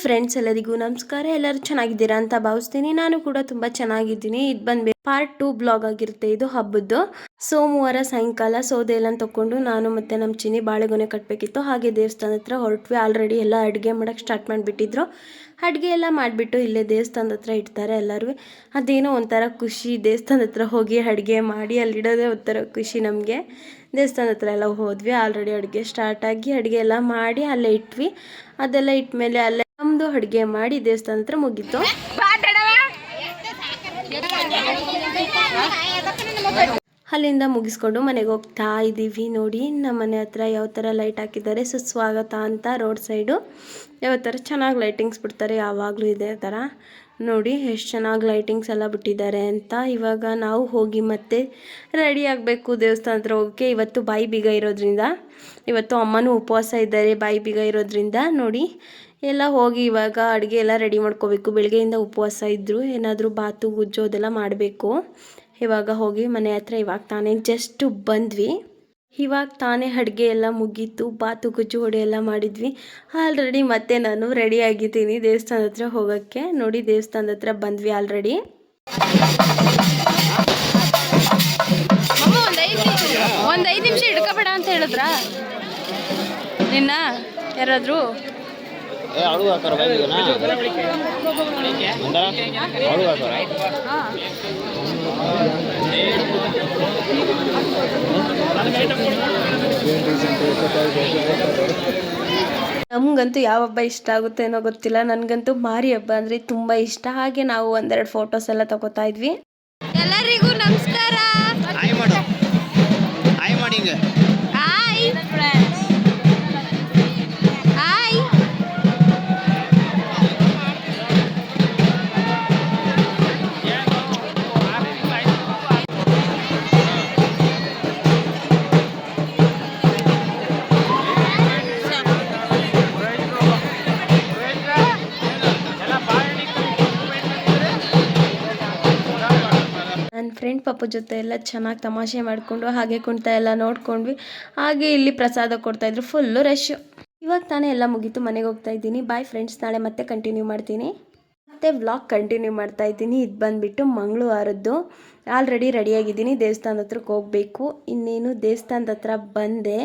Friends ಎಲ್ಲರಿಗೂ ನಮಸ್ಕಾರ. ಎಲ್ಲರೂ ಚೆನ್ನಾಗಿದ್ದೀರಾ ಅಂತ ಭಾವಿಸ್ತೀನಿ. ನಾನು ಕೂಡ ತುಂಬ ಚೆನ್ನಾಗಿದ್ದೀನಿ. ಇದು ಬಂದು ಪಾರ್ಟ್ 2 ಬ್ಲಾಗ್ ಆಗಿರುತ್ತೆ. ಇದು ಹಬ್ಬದ್ದು ಸೋಮವಾರ ಸಾಯಂಕಾಲ ಸೌದೆ ಎಲ್ಲ ತಗೊಂಡು ನಾನು ಮತ್ತು ನಮ್ಮ ಚಿನ್ನಿ ಬಾಳೆಗೊನೆ ಕಟ್ಟಬೇಕಿತ್ತು. ಹಾಗೆ ದೇವಸ್ಥಾನದ ಹತ್ರ ಹೊರಟ್ವಿ. ಆಲ್ರೆಡಿ ಎಲ್ಲ ಅಡುಗೆ ಮಾಡೋಕ್ಕೆ ಸ್ಟಾರ್ಟ್ ಮಾಡಿಬಿಟ್ಟಿದ್ರು. ಅಡುಗೆ ಎಲ್ಲ ಮಾಡಿಬಿಟ್ಟು ಇಲ್ಲೇ ದೇವಸ್ಥಾನದ ಹತ್ರ ಇಡ್ತಾರೆ ಎಲ್ಲರೂ. ಅದೇನೋ ಒಂಥರ ಖುಷಿ, ದೇವಸ್ಥಾನದ ಹತ್ರ ಹೋಗಿ ಅಡುಗೆ ಮಾಡಿ ಅಲ್ಲಿಡೋದೇ ಒಂಥರ ಖುಷಿ ನಮಗೆ. ದೇವಸ್ಥಾನದ ಹತ್ರ ಎಲ್ಲ ಹೋದ್ವಿ. ಆಲ್ರೆಡಿ ಅಡುಗೆ ಸ್ಟಾರ್ಟ್ ಆಗಿ ಅಡುಗೆ ಎಲ್ಲ ಮಾಡಿ ಅಲ್ಲೇ ಇಟ್ವಿ. ಅದೆಲ್ಲ ಇಟ್ಮೇಲೆ ಅಲ್ಲೇ ನಮ್ಮದು ಅಡುಗೆ ಮಾಡಿ ದೇವಸ್ಥಾನದ ಹತ್ರ ಮುಗೀತು. ಅಲ್ಲಿಂದ ಮುಗಿಸ್ಕೊಂಡು ಮನೆಗೆ ಹೋಗ್ತಾ ಇದ್ದೀವಿ. ನೋಡಿ ನಮ್ಮ ಮನೆ ಹತ್ರ ಯಾವ ಥರ ಲೈಟ್ ಹಾಕಿದ್ದಾರೆ, ಸುಸ್ವಾಗತ ಅಂತ ರೋಡ್ ಸೈಡು ಯಾವ ಥರ ಚೆನ್ನಾಗಿ ಲೈಟಿಂಗ್ಸ್ ಬಿಡ್ತಾರೆ. ಯಾವಾಗಲೂ ಇದೇ ಥರ ನೋಡಿ ಎಷ್ಟು ಚೆನ್ನಾಗಿ ಲೈಟಿಂಗ್ಸ್ ಎಲ್ಲ ಬಿಟ್ಟಿದ್ದಾರೆ ಅಂತ. ಇವಾಗ ನಾವು ಹೋಗಿ ಮತ್ತೆ ರೆಡಿ ಆಗಬೇಕು ದೇವಸ್ಥಾನ ಹತ್ರ ಹೋಗೋಕ್ಕೆ. ಇವತ್ತು ಬಾಯಿ ಬೀಗ ಇರೋದ್ರಿಂದ, ಇವತ್ತು ಅಮ್ಮನೂ ಉಪವಾಸ ಇದ್ದಾರೆ ಬಾಯಿ ಬೀಗ ಇರೋದ್ರಿಂದ ನೋಡಿ ಎಲ್ಲ ಹೋಗಿ ಇವಾಗ ಅಡುಗೆ ಎಲ್ಲ ರೆಡಿ ಮಾಡ್ಕೋಬೇಕು. ಬೆಳಗ್ಗೆಯಿಂದ ಉಪವಾಸ ಇದ್ದರು, ಏನಾದರೂ ಬಾತು ಗುಜ್ಜು ಅದೆಲ್ಲ ಮಾಡಬೇಕು. ಇವಾಗ ಹೋಗಿ ಮನೆ ಹತ್ರ ಇವಾಗ ತಾನೇ ಜಸ್ಟು ಬಂದ್ವಿ. ಇವಾಗ ತಾನೇ ಅಡುಗೆ ಎಲ್ಲ ಮುಗೀತು, ಬಾತು ಗುಜ್ಜು ಹೊಡೆ ಎಲ್ಲ ಮಾಡಿದ್ವಿ. ಆಲ್ರೆಡಿ ಮತ್ತೆ ನಾನು ರೆಡಿ ಆಗಿದ್ದೀನಿ ದೇವಸ್ಥಾನದ ಹತ್ರ ಹೋಗೋಕ್ಕೆ. ನೋಡಿ ದೇವಸ್ಥಾನದ ಹತ್ರ ಬಂದ್ವಿ ಆಲ್ರೆಡಿ. ಒಂದು 5 ನಿಮಿಷ ಹಿಡ್ಕೋಬೇಡ ಅಂತ ಹೇಳಿದ್ರ ನಿನ್ನ ಯಾರಾದರೂ? ನಮಗಂತೂ ಯಾವ ಹಬ್ಬ ಇಷ್ಟ ಆಗುತ್ತೆ ಏನೋ ಗೊತ್ತಿಲ್ಲ, ನನಗಂತೂ ಮಾರಿ ಹಬ್ಬ ಅಂದರೆ ತುಂಬ ಇಷ್ಟ. ಹಾಗೆ ನಾವು ಒಂದೆರಡು ಫೋಟೋಸ್ ಎಲ್ಲ ತಗೋತಾ ಇದ್ವಿ. ಎಲ್ಲರಿಗೂ ನಮಸ್ಕಾರ. ನನ್ನ ಫ್ರೆಂಡ್ ಪಾಪು ಜೊತೆ ಎಲ್ಲ ಚೆನ್ನಾಗಿ ತಮಾಷೆ ಮಾಡಿಕೊಂಡು ಹಾಗೆ ಕುಣಿತ ಎಲ್ಲ ನೋಡ್ಕೊಂಡ್ವಿ. ಹಾಗೆ ಇಲ್ಲಿ ಪ್ರಸಾದ ಕೊಡ್ತಾಯಿದ್ರು, ಫುಲ್ಲು ರಶ್ಶು. ಇವಾಗ ತಾನೇ ಎಲ್ಲ ಮುಗೀತು, ಮನೆಗೆ ಹೋಗ್ತಾ ಇದ್ದೀನಿ. ಬಾಯ್ ಫ್ರೆಂಡ್ಸ್, ನಾಳೆ ಮತ್ತೆ ಕಂಟಿನ್ಯೂ ಮಾಡ್ತೀನಿ. ಮತ್ತೆ ವ್ಲಾಗ್ ಕಂಟಿನ್ಯೂ ಮಾಡ್ತಾ ಇದ್ದೀನಿ. ಇದು ಬಂದುಬಿಟ್ಟು ಮಂಗಳವಾರದ್ದು. ಆಲ್ರೆಡಿ ರೆಡಿಯಾಗಿದ್ದೀನಿ, ದೇವಸ್ಥಾನದ ಹತ್ರಕ್ಕೆ ಹೋಗಬೇಕು. ಇನ್ನೇನು ದೇವಸ್ಥಾನದ ಹತ್ರ ಬಂದೆ.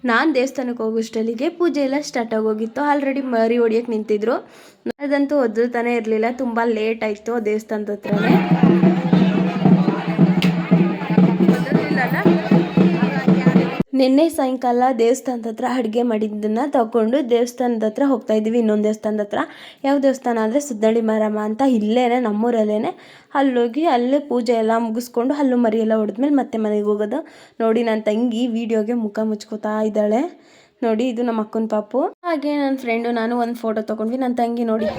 ನಾನು ದೇವಸ್ಥಾನಕ್ಕೆ ಹೋಗೋಷ್ಟಲ್ಲಿಗೆ ಪೂಜೆ ಎಲ್ಲ ಸ್ಟಾರ್ಟ್ ಆಗೋಗಿತ್ತು. ಆಲ್ರೆಡಿ ಮರಿ ಹೊಡಿಯೋಕ್ಕೆ ನಿಂತಿದ್ರು. ಅದಂತೂ ಒದ್ರುತ್ತಾನೆ ಇರಲಿಲ್ಲ, ತುಂಬ ಲೇಟ್ ಆಯಿತು ದೇವಸ್ಥಾನದ ಹತ್ರನೇ. ನಿನ್ನೆ ಸಾಯಂಕಾಲ ದೇವಸ್ಥಾನದ ಹತ್ರ ಅಡುಗೆ ಮಾಡಿದ್ದನ್ನು ತಗೊಂಡು ದೇವಸ್ಥಾನದ ಹತ್ರ ಹೋಗ್ತಾ ಇದ್ದೀವಿ. ಇನ್ನೊಂದು ದೇವಸ್ಥಾನದ ಹತ್ರ, ಯಾವ ದೇವಸ್ಥಾನ ಅಂದರೆ ಸುದ್ದಳ್ಳಿ ಮಾರಮ್ಮ ಅಂತ, ಇಲ್ಲೇ ನಮ್ಮೂರಲ್ಲೇ. ಅಲ್ಲೋಗಿ ಅಲ್ಲೇ ಪೂಜೆ ಎಲ್ಲ ಮುಗಿಸ್ಕೊಂಡು ಹಲ್ಲು ಮರಿ ಎಲ್ಲ ಹೊಡೆದ್ಮೇಲೆ ಮತ್ತೆ ಮನೆಗೆ ಹೋಗೋದು. ನೋಡಿ ನನ್ನ ತಂಗಿ ವಿಡಿಯೋಗೆ ಮುಖ ಮುಚ್ಕೋತಾ ಇದ್ದಾಳೆ. ನೋಡಿ ಇದು ನಮ್ಮ ಅಕ್ಕನ ಪಾಪು. ಹಾಗೆ ನನ್ನ ಫ್ರೆಂಡು ನಾನು ಒಂದು ಫೋಟೋ ತೊಗೊಂಡ್ವಿ. ನನ್ನ ತಂಗಿ ನೋಡಿ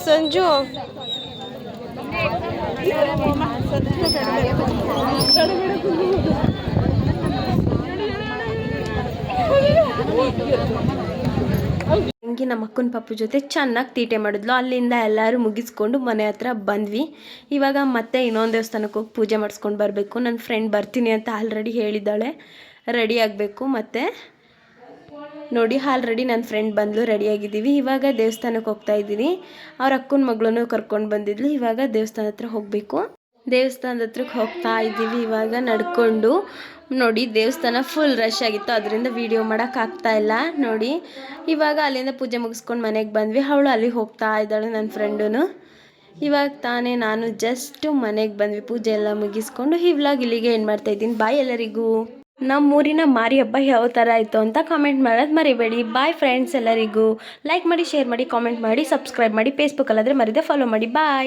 ಸಂಜು ತಂಗಿ ನಮ್ಮ ಅಕ್ಕನ ಪಾಪು ಜೊತೆ ಚೆನ್ನಾಗಿ ತೀಟೆ ಮಾಡಿದ್ಲು. ಅಲ್ಲಿಂದ ಎಲ್ಲರೂ ಮುಗಿಸ್ಕೊಂಡು ಮನೆ ಹತ್ರ ಬಂದ್ವಿ. ಇವಾಗ ಮತ್ತೆ ಇನ್ನೊಂದು ದೇವಸ್ಥಾನಕ್ಕೆ ಹೋಗಿ ಪೂಜೆ ಮಾಡಿಸ್ಕೊಂಡು ಬರಬೇಕು. ನನ್ನ ಫ್ರೆಂಡ್ ಬರ್ತೀನಿ ಅಂತ ಆಲ್ರೆಡಿ ಹೇಳಿದ್ದಾಳೆ, ರೆಡಿ ಆಗಬೇಕು. ಮತ್ತು ನೋಡಿ ಆಲ್ರೆಡಿ ನನ್ನ ಫ್ರೆಂಡ್ ಬಂದಳು, ರೆಡಿಯಾಗಿದ್ದೀವಿ. ಇವಾಗ ದೇವಸ್ಥಾನಕ್ಕೆ ಹೋಗ್ತಾ ಇದ್ದೀನಿ. ಅವ್ರ ಅಕ್ಕನ ಮಗಳನ್ನು ಕರ್ಕೊಂಡು ಬಂದಿದ್ಲು. ಇವಾಗ ದೇವಸ್ಥಾನ ಹತ್ರ ಹೋಗಬೇಕು. ದೇವಸ್ಥಾನದ ಹತ್ರಕ್ಕೆ ಹೋಗ್ತಾ ಇದ್ದೀವಿ ಇವಾಗ ನಡ್ಕೊಂಡು. ನೋಡಿ ದೇವಸ್ಥಾನ ಫುಲ್ ರಶ್ ಆಗಿತ್ತು, ಅದರಿಂದ ವೀಡಿಯೋ ಮಾಡೋಕ್ಕಾಗ್ತಾ ಇಲ್ಲ. ನೋಡಿ ಇವಾಗ ಅಲ್ಲಿಂದ ಪೂಜೆ ಮುಗಿಸ್ಕೊಂಡು ಮನೆಗೆ ಬಂದ್ವಿ. ಅವಳು ಅಲ್ಲಿ ಹೋಗ್ತಾ ಇದ್ದಾಳೆ ನನ್ನ ಫ್ರೆಂಡೂ. ಇವಾಗ ತಾನೇ ನಾನು ಜಸ್ಟು ಮನೆಗೆ ಬಂದ್ವಿ ಪೂಜೆ ಎಲ್ಲ ಮುಗಿಸ್ಕೊಂಡು. ಈ ವ್ಲಾಗ್ ಇಲ್ಲಿಗೆ ಏನು ಮಾಡ್ತಾಯಿದ್ದೀನಿ. ಬಾಯ್ ಎಲ್ಲರಿಗೂ. ನಮ್ಮೂರಿನ ಮಾರಿ ಹಬ್ಬ ಯಾವ ಥರ ಆಯಿತು ಅಂತ ಕಾಮೆಂಟ್ ಮಾಡೋದು ಮರಿಬೇಡಿ. ಬಾಯ್ ಫ್ರೆಂಡ್ಸ್ ಎಲ್ಲರಿಗೂ. ಲೈಕ್ ಮಾಡಿ, ಶೇರ್ ಮಾಡಿ, ಕಾಮೆಂಟ್ ಮಾಡಿ, ಸಬ್ಸ್ಕ್ರೈಬ್ ಮಾಡಿ. ಫೇಸ್ಬುಕ್ಕಲ್ಲಾದರೆ ಮರಿದೆ ಫಾಲೋ ಮಾಡಿ. ಬಾಯ್.